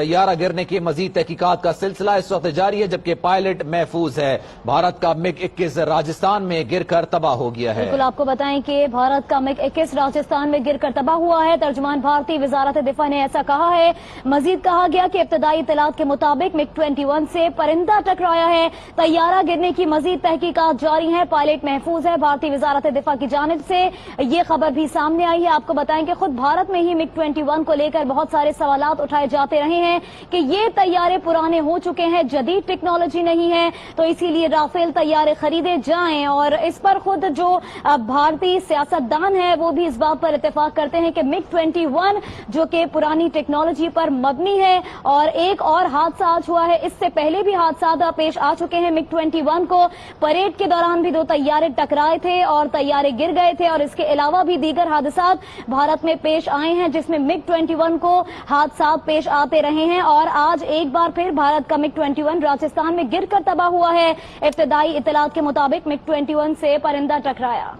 طیارہ گرنے کی مزید تحقیقات کا سلسلہ اس وقت جاری ہے، جبکہ پائلٹ محفوظ ہے۔ بھارت کا MiG 21 راجستھان میں گر کر تباہ ہو گیا ہے۔ بالکل، آپ کو بتائیں کہ بھارت کا MiG 21 راجستھان میں گر کر تباہ ہوا ہے۔ ترجمان بھارتی وزارت دفاع نے ایسا کہا ہے۔ مزید کہا گیا کہ ابتدائی اطلاعات کے مطابق MiG 21 سے پرندہ ٹکرایا ہے۔ طیارہ گرنے کی مزید تحقیقات جاری ہیں، پائلٹ محفوظ ہے۔ بھارتی وزارت دفاع کی جانب سے یہ خبر بھی سامنے آئی ہے۔ آپ کو بتائیں کہ خود بھارت میں ہی MiG 21 کو لے کر بہت سارے سوالات اٹھائے جاتے رہے ہیں کہ یہ طیارے پرانے ہو چکے ہیں، جدید ٹیکنالوجی نہیں ہے، تو اسی لیے رافیل طیارے خریدے جائیں۔ اور اس پر خود جو بھارتی سیاستدان ہے وہ بھی اس بات پر اتفاق کرتے ہیں کہ MiG 21 جو کہ پرانی ٹیکنالوجی پر مبنی ہے، اور ایک اور حادثہ آج ہوا ہے، اس سے پہلے بھی حادثات پیش آ چکے ہیں۔ MiG 21 کو پریڈ کے دوران بھی 2 طیارے ٹکرائے تھے اور طیارے گر گئے تھے، اور اس کے علاوہ بھی دیگر حادثات بھارت میں پیش آئے ہیں جس میں MiG 21 کو حادثات پیش آتے رہے ہیں، اور آج ایک بار پھر بھارت کا MiG 21 راجستھان میں گر کر تباہ ہوا ہے۔ ابتدائی اطلاعات کے مطابق MiG 21 سے پرندہ ٹکرایا۔